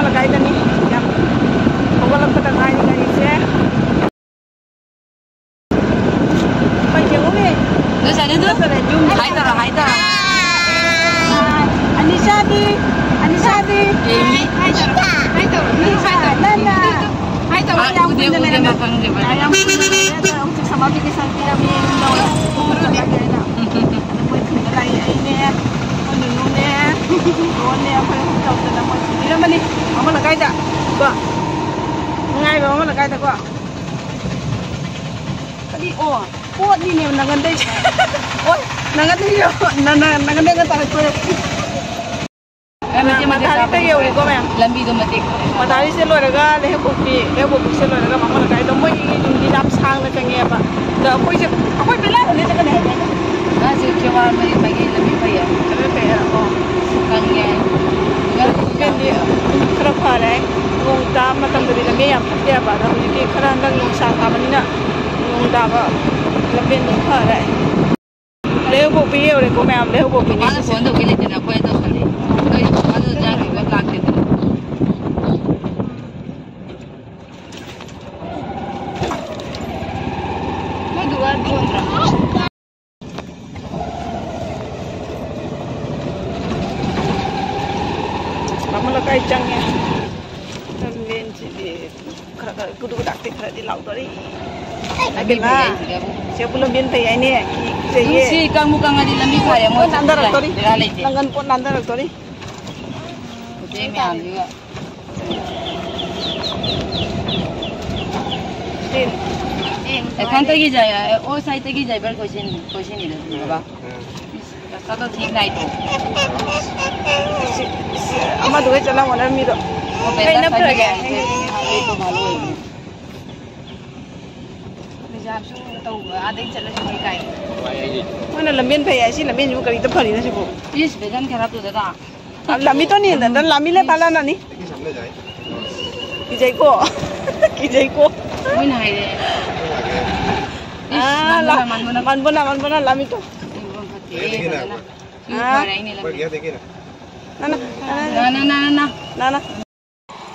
Mama lagay na ni. Wala pa tayong kain guys eh. May yung uli. Doon sa dito? Hai ta. Anisadi. Amy. Hai ta. Nana. Hai ta. Udah makan dia. Ayam untuk sama bikin santi kami ini apa yang tahu tentang ini nama ni mama nak kaya tak gua ngai mama nak kaya tak gua tadi pot ni nangan deh nangan deh kan tak ada matahari tu ya udah kau macam lambi tu mati matahari selo raga leher bukti selo raga mama nak kaya tu moi di dalam sang nak cengi apa dah aku bela ni cakap ni Masih kewal bagi lebih payah. Lebih payah. Kangnya. Kan dia kerapa leh. Ngungta macam tu dia yang dia pada jadi kerana ngung saham ni nak ngungta apa lebih lupa leh. Lepas biar orang kau macam lepas biar. Mana pun tu kita tidak boleh tu sekali. Kalau jangan kita belak kita. Mau dua berapa? Kay changnya lamben jadi kerana kudu taktik kerana di laut tadi. Agaknya siapa lamben tayar ni? Si kamu kan ada lambi kaya mau nanda raktori. Langan pun nanda raktori. Udah mian juga. Kan tadi jaya, saya tadi jaya berkosin ni dah, Satu ठीक नहीं तो अम्मा दुगे चला वाला मीरो कहीं ना पड़ गया तो मालूम है निजाम शू तो आधे चले जो कहीं काई mana lamben pe ऐसी lamben जो करी तो फरी ना सिर्फ इस बेजन खराब तो देता lami तो नहीं है lami ले पाला ना नहीं kijai ko muy naik deh man bona lami to Nana.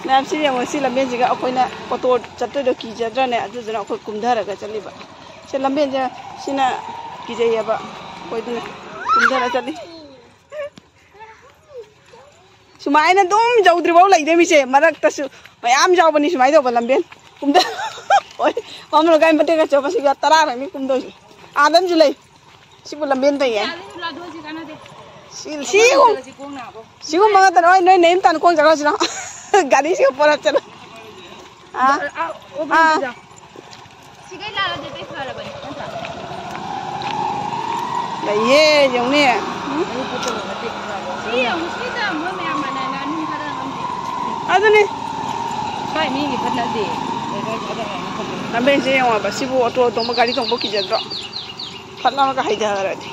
Nam si yang masih lamben juga aku ina foto jatuh do kijadra ne adu jana aku kumdara ga chali ba. Si lamben ja sina kijai ba. Koi du kumdara chali. Sumai na dum jaudri bau lai de mi se marak ta su mayam jau bani sumai do ba lamben. Kumdara. Oi, mam lo gai mate ga choba si ga tara ra mi kumdo si. Adam julai. Si bu lamben ta ya. Si ko mga tanong ay name tan kong jaga sila gari siya pora chala Sige lala dito para ba ye yung ni Iya musita mo may manana nung kada ngamdi Ado ni Kai mi ni phatna de Nambe siya yung ba sibu auto magari tong boki jadro phatna ka haida ra di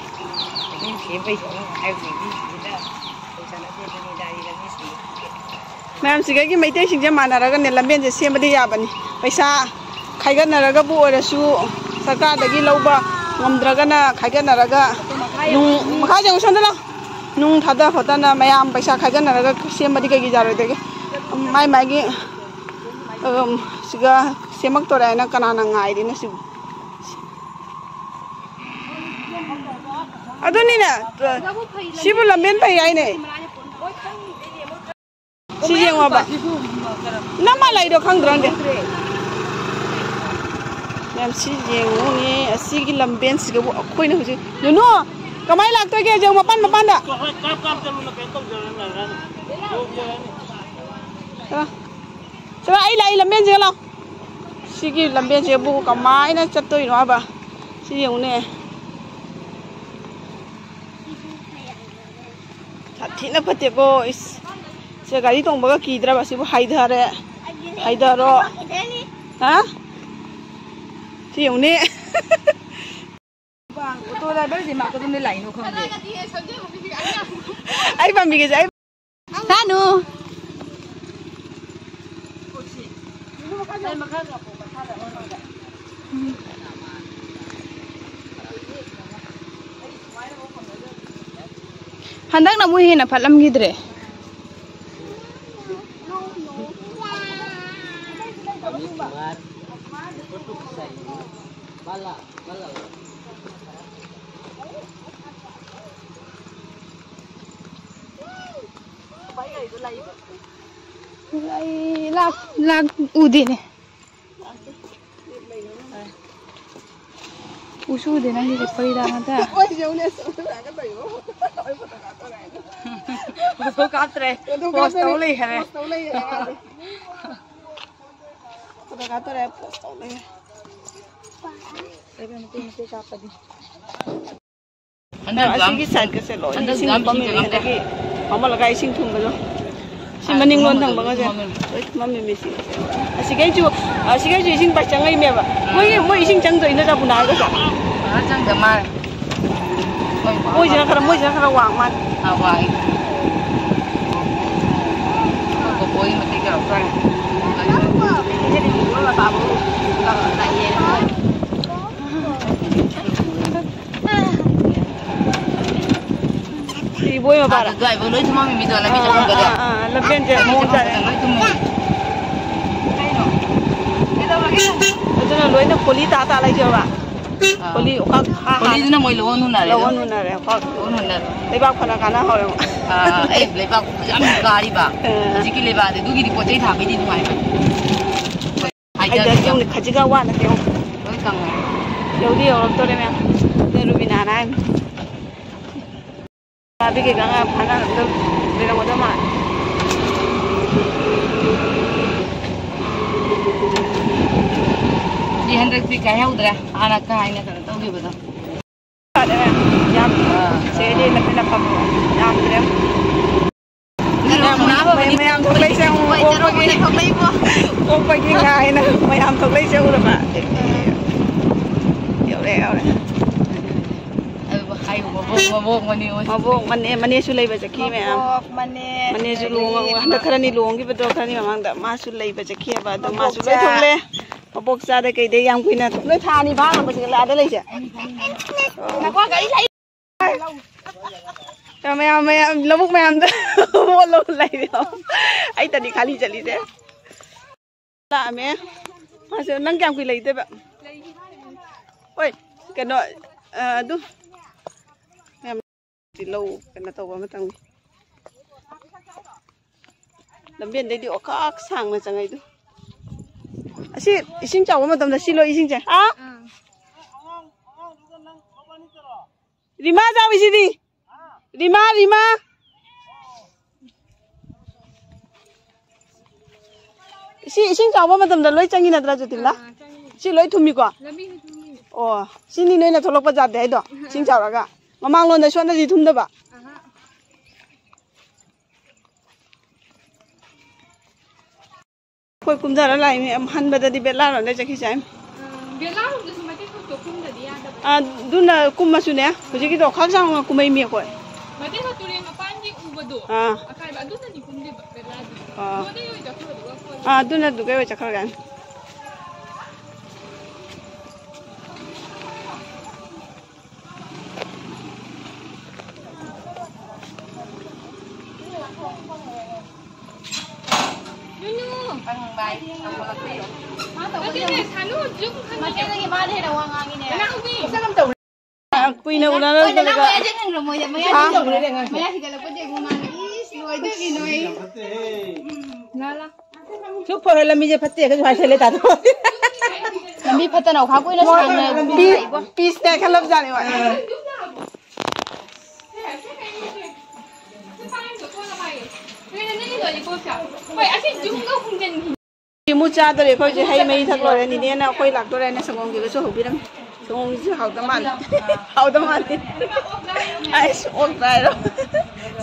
ma'am सिगे की मैते सिंजे मानरगा ने लंबेन जे सेमदे याबनी पैसा खाइगनरगा बु ओरसु सरकार दगी लौबा ngomdragana खाइगनरगा नुं मखा जंग सन्दला नुं थादा फताना मयाम पैसा खाइगनरगा सेमदि कगी जारे देगे माइ माइगी सिगा सेमक तोरायना कनाना ngaइदिना सिबु अदुनी ना सिबु लंबेन पै आइने Si yang apa? Nama lain do kang drone deh. Nam si yang ni si ki lamben si kebu aku ini hujan. Yuno, kamai lak tu ke jauh mapan dah. Coba ai lamben je lo. Si ki lamben je bu kamai na cat tu ino apa? Si yang ni. Hati na pati ko is. Saya kali tong baga kidra basi bu haidaro ha si yang ni bang betul lah berarti mak tu ni lain tu kan deh ai pambi ke jai kanu handak nak muhi na phalam gidre Lag udi ne. Usu de nang di pari da mata. Ôi dấu lên số là cái bảy bố. Ôi một cái này. Foto capture. Posto lấy hết. Posto lấy. Foto capture posto lấy. Đây bên kia mình chụp đi. Anh đang cái sàn cái xe lỗi. Anh đang làm bấm mình cái. Họ mà là cái sinh thùng rồi. Xin mình luôn thằng bằng cái gì? Mà mình xin. Cái chú xin bạch trắng ấy mẹ bà. Mỗi xin trắng rồi nó ra bùn đá cái gì? Trắng cái mà. Mỗi giờ nó khá hoàng man. Hoàng. Có bôi mà tí cái rồi. Cái gì cũng là bà bố. Tại vì đi bôi mà bà. Rồi vừa nói cho mình bây giờ là mình không có được. Là bên trên mua ra đấy. Cho nên lối nó poli ta lại chưa bà. Poli Poli nó mới lố nuna đấy. Lố nuna đấy. Lố nuna. Lấy bác phần là cả nó hỏi không? Lấy bác ăn gà đi bà. Chỉ cái lấy bác thì đôi khi đi có chơi thả cái gì ngoài. Ai giờ dùng để khơi cái quan là kiểu. Đối căng. Dầu đi ở tôi đây mẹ. Đây là Rubina này. Tapi kita nggak pernah untuk bilang macam mana. Di hendak si kaya udah, anak kaya ini kan tahu gitu. Ada kan? Jam. Saya di nak kamu. Jam berapa? Mayam thok lấy xe ô pagi ngày nè, mayam thok lấy xe ô rồi mà. Hiểu đấy. Mabok mani sulai baca ki me mani sulung handa kharani luongi bedo kharani mamang ma sulai baca ki ba do ma sulai thole mabok sa da kai de yang kuina loi tha ni ba ma baca la da lai se na kwa gai lai ya me lobuk me am da wo lo lai dio ai ta ni khali chali se la me ma se nang kyam kui lai de ba oi cái nó du thì lâu cái nó tàu vào tăng làm biển đây điệu các sang mà chẳng ấy đâu xin chào mà tầm là xin lỗi xin chào Rima ra với gì đi Rima xin chào mà tầm là lỗi chẳng như nào ra tìm đó xin lỗi thùng mi quả ồ xin đi nơi là thôi lộc bắt giặt đấy đó xin chào cả mà mang luôn đấy xuân là gì thùng đó bà cuối cùng giờ nó lại em hăn bây giờ đi bê la rồi đây chắc khi xem bê la không được mà cái tổ cung đấy à đúng là cung mà xuân nè bây giờ cái tổ khác sang mà cung mấy miệng rồi mà cái tổ này mà pan gì u bado cái bà đúng là đi cung đi bê la đúng là đúng cái chắc khác Tăng bài, tăng một lượt tiêu. Mà cái gì ba đây là hoàng ngang này. Sao làm đầu? Quy nào nó là cái. Mấy cái thằng rồi mấy cái đầu đấy này. Mấy cái là có gì ngon ngon. Nuôi thế gì nuôi. Nala. Chúc phải là mìnhจะพัดเตะก็จะไปเสร็จเลยตาตัว Làm bi phát nào khác quên nó sang này. Peace này khăn lấp ra này vậy. Mua cha tôi để coi chị hay mấy thật rồi này nè nào quay lạc tôi đây nè sòng ông gì cái số hậu biết không sòng ông gì hậu tấm ăn ai ôn bài đó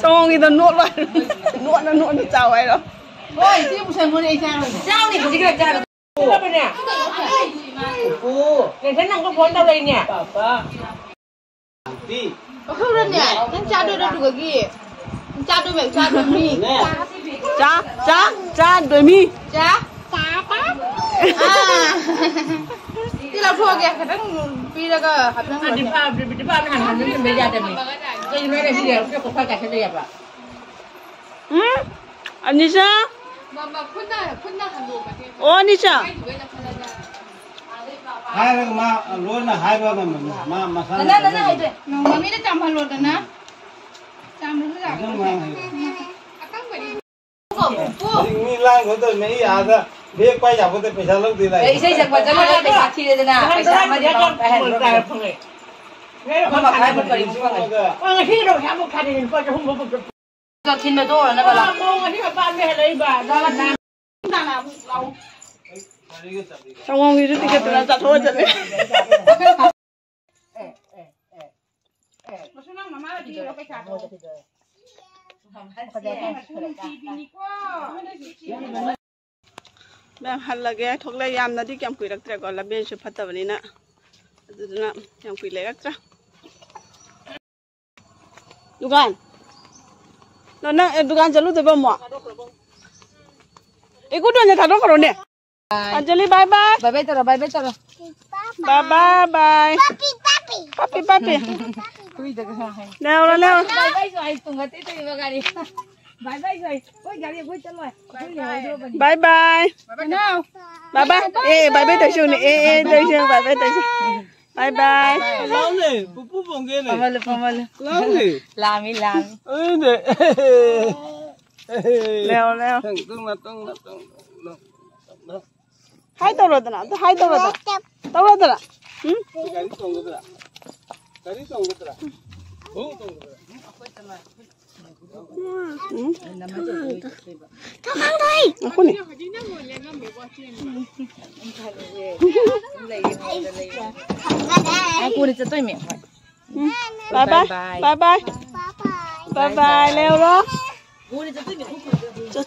sòng ông gì nó nuốt lại nuốt nó chào ấy đó Ôi, chị một sườn mua này sao rồi? Sao này? Cái cha được. Đâu bên nè? Cô, này thế năng có phone đâu đây nè? Đi. Không đơn nhỉ? Anh cha đưa ra được cái gì? Cha đưa mẹ cha đưa mi. Cha đuổi mi. Cha bác. Đi làm thua kìa, cái đó pi ra cơ, hấp dẫn rồi. Đi ba nó hành nó bây giờ đây này. Cái này bây giờ cái cục phải cả sẽ đẹp à? Anh đi sao? mà phun na hàng đồ mà thế ô đi chả hai là mà luôn là hai ba mà sao mà mấy nó chăm hàng đồ đó nè chăm luôn cái nhưng mà gì mình lại có tới mấy à đó biết quay vào có tới पैसा lâu thì này Đấy, sẽ quay cho nó để sát thi đây nè, phải sao mà đi nó phải hẹn rồi. Nó mà khai một cái một cái. Ngày khi đâu hả một cái thì coi cho không có một Cho thiên nó to rồi nó bảo là. ngày khi mà bạn về lấy bà đó là nam. xong không thì cái tụi nó giặt thôi rồi Đang hal lagi thok lai yam na di kyam kui rak tra ko la ben su phata bani na aduna kyam kui le rak tra dukan na dukan chalu de ba mo e ku do nya thado karo ne Anjali bye bye Bye bye chalo, bye bye chalo. bye bye bye papi papi Ui được rồi. leo ra leo Bye bye rồi, tung cái tí vào gari. Bye bye rồi. Ôi gari vui chân rồi. bye bye Nào. bye bye bye bye tới xuống này tới xuống bye bye tới xuống bye bye lâu này bố bông cái này Pamal. lâu này Lami. ơi này leo leo tung hai tàu rồi đó hai tàu rồi đó cái tung cái đó ô tung cái đó aku nih Aku udah jatuh miệng rồi. bye bye bye bye bye bye leo đó Aku udah jatuh miệng. cho